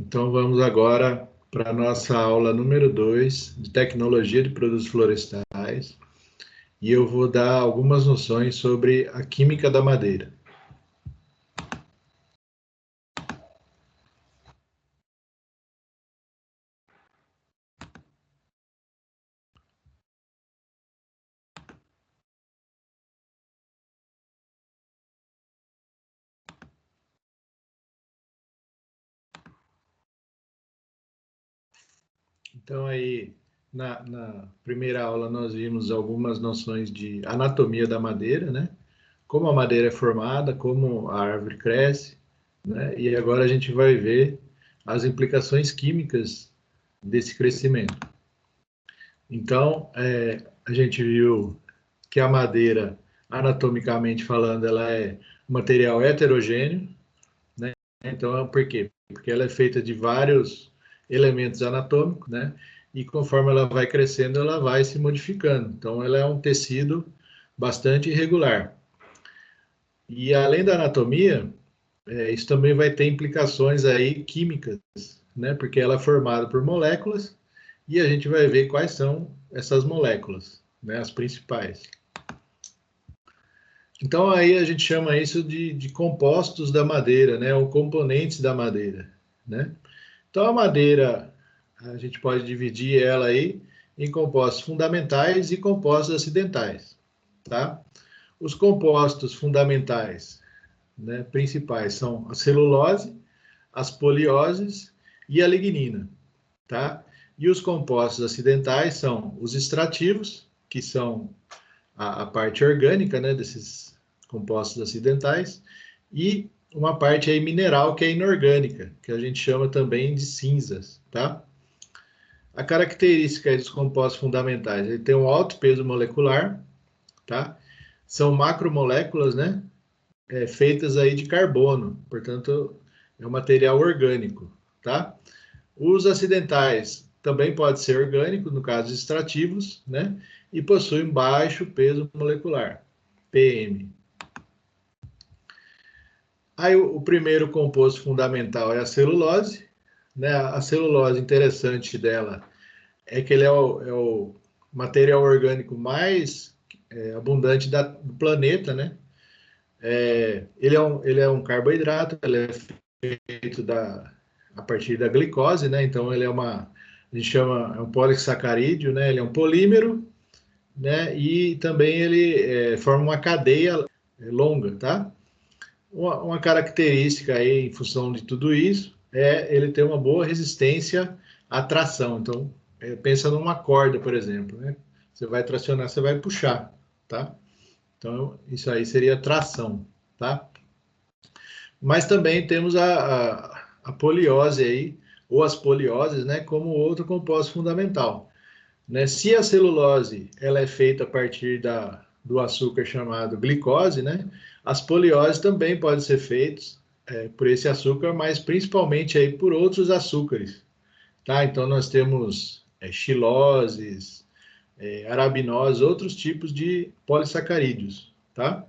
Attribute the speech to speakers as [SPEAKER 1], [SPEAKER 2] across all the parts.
[SPEAKER 1] Então vamos agora para a nossa aula número 2 de tecnologia de produtos florestais e eu vou dar algumas noções sobre a química da madeira. Então aí, na primeira aula nós vimos algumas noções de anatomia da madeira, né? Como a madeira é formada, como a árvore cresce, né? E agora a gente vai ver as implicações químicas desse crescimento. Então, a gente viu que a madeira, anatomicamente falando, ela é um material heterogêneo, né? Então, por quê? Porque ela é feita de vários elementos anatômicos, né? E conforme ela vai crescendo, ela vai se modificando. Então, ela é um tecido bastante irregular. E além da anatomia, isso também vai ter implicações aí químicas, né? Porque ela é formada por moléculas e a gente vai ver quais são essas moléculas, né? As principais. Então aí a gente chama isso de compostos da madeira, né? Ou componentes da madeira, né? Então a madeira, a gente pode dividir ela aí em compostos fundamentais e compostos acidentais, tá? Os compostos fundamentais, né, principais são a celulose, as polioses e a lignina, tá? E os compostos acidentais são os extrativos, que são a parte orgânica, né, desses compostos acidentais, e uma parte aí mineral que é inorgânica, que a gente chama também de cinzas, tá? A característica dos compostos fundamentais, ele tem um alto peso molecular, tá? São macromoléculas, né, feitas aí de carbono, portanto, é um material orgânico, tá? Os acidentais também pode ser orgânico, no caso extrativos, né? E possuem baixo peso molecular, PM. Aí o primeiro composto fundamental é a celulose, né? A celulose interessante dela é que ele é o material orgânico mais abundante do planeta, né? Ele é um carboidrato, ele é feito a partir da glicose, né? Então ele a gente chama, é um polissacarídeo, né? Ele é um polímero, né? E também ele forma uma cadeia longa, tá? Uma característica aí, em função de tudo isso, é ele ter uma boa resistência à tração. Então, pensa numa corda, por exemplo, né? Você vai tracionar, você vai puxar, tá? Então, isso aí seria tração, tá? Mas também temos a poliose aí, ou as polioses, né, como outro composto fundamental. Né? Se a celulose ela é feita a partir do açúcar chamado glicose, né, as polioses também podem ser feitas por esse açúcar, mas principalmente aí por outros açúcares. Tá? Então nós temos xiloses, arabinoses, outros tipos de polissacarídeos. Tá?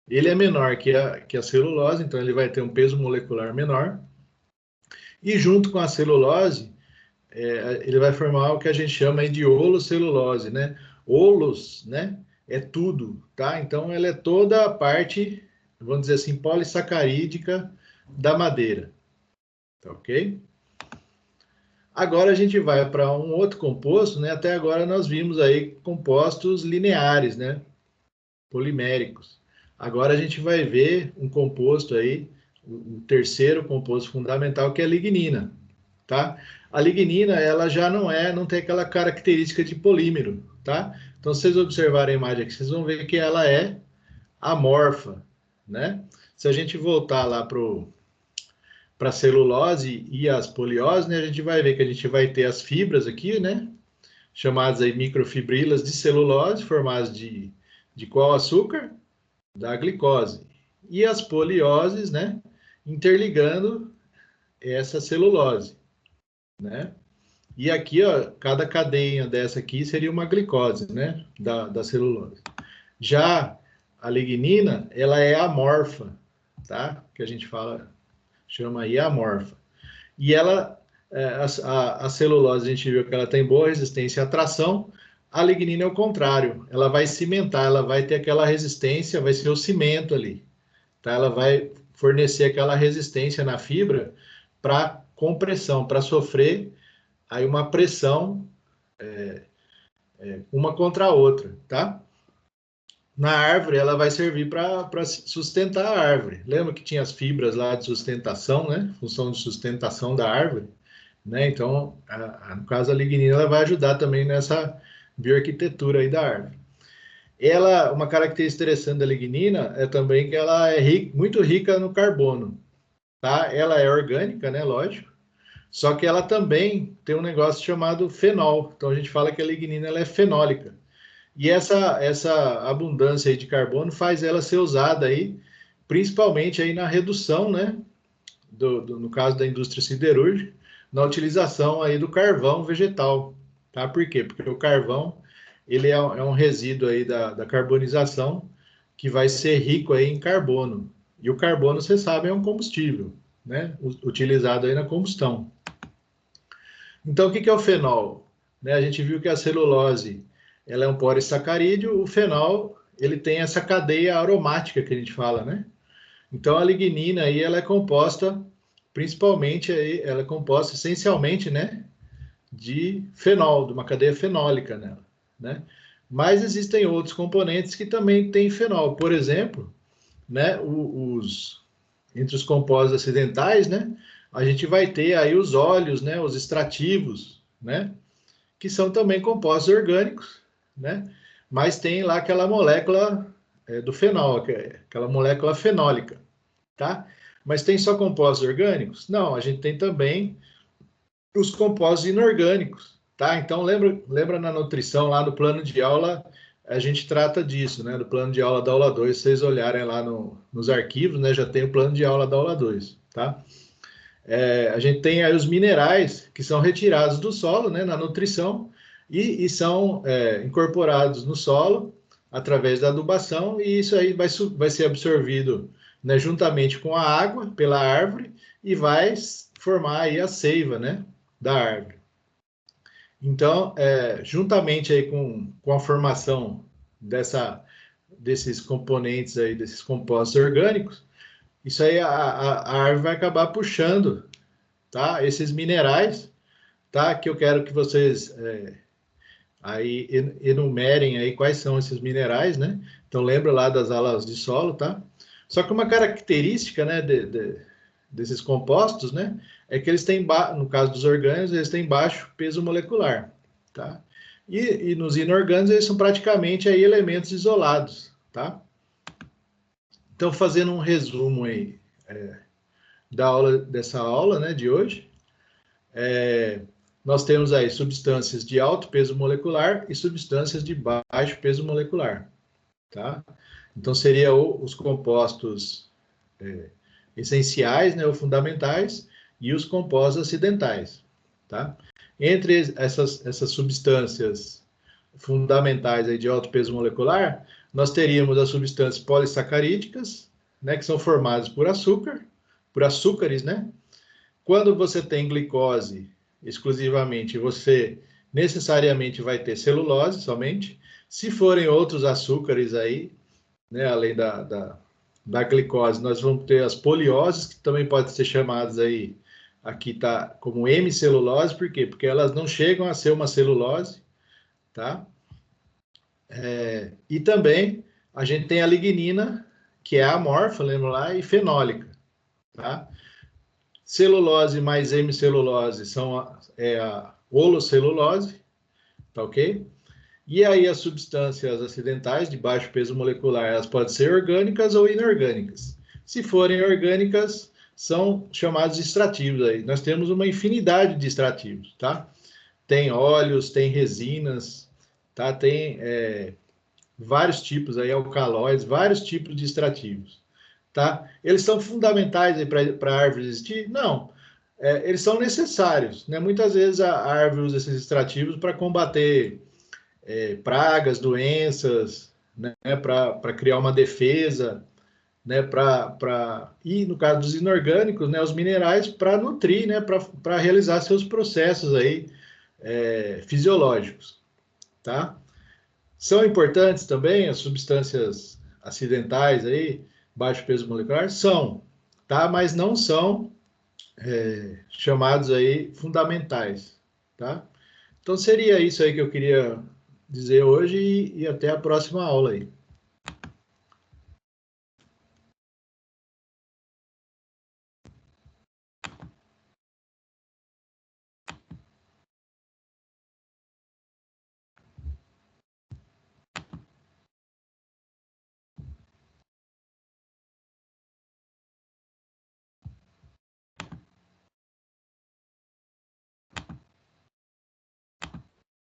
[SPEAKER 1] Ele é menor que a celulose, então ele vai ter um peso molecular menor. E junto com a celulose, ele vai formar o que a gente chama de holocelulose, né? Holos, né? É tudo, tá? Então ela é toda a parte, vamos dizer assim, polissacarídica da madeira, tá ok? Agora a gente vai para um outro composto, né? Até agora nós vimos aí compostos lineares, né? Poliméricos. Agora a gente vai ver um composto aí, o terceiro composto fundamental, que é a lignina, tá? A lignina, ela já não tem aquela característica de polímero, tá? Então, se vocês observarem a imagem aqui, vocês vão ver que ela é amorfa, né? Se a gente voltar lá para a celulose e as polioses, né, a gente vai ver que a gente vai ter as fibras aqui, né? Chamadas aí microfibrilas de celulose, formadas de qual açúcar? Da glicose. E as polioses, né? Interligando essa celulose, né? E aqui, ó, cada cadeia dessa aqui seria uma glicose, né? Da celulose. Já a lignina, ela é amorfa, tá? Que a gente chama aí amorfa. E ela, a celulose, a gente viu que ela tem boa resistência à tração, a lignina é o contrário, ela vai cimentar, ela vai ter aquela resistência, vai ser o cimento ali, tá? Ela vai fornecer aquela resistência na fibra para compressão, para sofrer aí uma pressão uma contra a outra, tá? Na árvore, ela vai servir para sustentar a árvore. Lembra que tinha as fibras lá de sustentação, né? Função de sustentação da árvore, né? Então, no caso, a lignina ela vai ajudar também nessa bioarquitetura aí da árvore. Ela, uma característica interessante da lignina é também que ela é muito rica no carbono, tá? Ela é orgânica, né? Lógico. Só que ela também tem um negócio chamado fenol. Então, a gente fala que a lignina ela é fenólica. E essa abundância aí de carbono faz ela ser usada aí, principalmente aí na redução, né, no caso da indústria siderúrgica, na utilização aí do carvão vegetal, tá? Por quê? Porque o carvão, ele é um resíduo aí da carbonização que vai ser rico aí em carbono. E o carbono, você sabe, é um combustível, né, utilizado aí na combustão. Então, o que é o fenol? Né, a gente viu que a celulose ela é um polissacarídeo, o fenol ele tem essa cadeia aromática que a gente fala, né? Então a lignina aí ela é composta principalmente aí, ela é composta essencialmente, né, de fenol, de uma cadeia fenólica nela, né? Mas existem outros componentes que também têm fenol, por exemplo, né, entre os compostos acidentais, né, a gente vai ter aí os óleos, né, os extrativos, né, que são também compostos orgânicos, né? Mas tem lá aquela molécula do fenol, aquela molécula fenólica, tá? Mas tem só compostos orgânicos? Não, a gente tem também os compostos inorgânicos, tá? Então lembra na nutrição lá no plano de aula a gente trata disso, né? Do plano de aula da aula 2, se vocês olharem lá nos arquivos, né? Já tem o plano de aula da aula 2, tá? A gente tem aí os minerais que são retirados do solo, né, na nutrição, e são incorporados no solo através da adubação, e isso aí vai ser absorvido, né, juntamente com a água pela árvore e vai formar aí a seiva, né, da árvore. Então, juntamente aí com a formação desses componentes aí, desses compostos orgânicos, isso aí a árvore vai acabar puxando, tá? Esses minerais, tá? Que eu quero que vocês aí enumerem aí quais são esses minerais, né? Então lembra lá das aulas de solo, tá? Só que uma característica, né, desses compostos, né, é que eles têm, no caso dos orgânicos, eles têm baixo peso molecular, tá? E nos inorgânicos eles são praticamente aí elementos isolados, tá? Então fazendo um resumo aí dessa aula, né, de hoje, nós temos aí substâncias de alto peso molecular e substâncias de baixo peso molecular, tá? Então, seria os compostos essenciais, né, ou fundamentais, e os compostos acidentais, tá? Entre essas substâncias fundamentais aí de alto peso molecular, nós teríamos as substâncias polissacarídicas, né, que são formadas por açúcares, né? Quando você tem glicose exclusivamente, você necessariamente vai ter celulose somente. Se forem outros açúcares aí, né, além da glicose, nós vamos ter as polioses, que também podem ser chamadas aí, aqui tá como hemicelulose, por quê? Porque elas não chegam a ser uma celulose, tá? E também a gente tem a lignina, que é amorfa, lembra lá, e fenólica, tá? Celulose mais hemicelulose são a holosselulose, tá ok? E aí as substâncias acidentais de baixo peso molecular, elas podem ser orgânicas ou inorgânicas. Se forem orgânicas, são chamados de extrativos aí. Nós temos uma infinidade de extrativos, tá? Tem óleos, tem resinas, tá? Tem vários tipos aí, alcaloides, vários tipos de extrativos, tá? Eles são fundamentais para a árvore existir? Não. Eles são necessários, né? Muitas vezes a árvore usa esses extrativos para combater pragas, doenças, né? Para criar uma defesa, né, e no caso dos inorgânicos, né, os minerais para nutrir, né, para realizar seus processos aí fisiológicos, tá? São importantes também as substâncias acidentais aí, baixo peso molecular? São, tá? Mas não são chamados aí fundamentais, tá? Então seria isso aí que eu queria dizer hoje e até a próxima aula aí.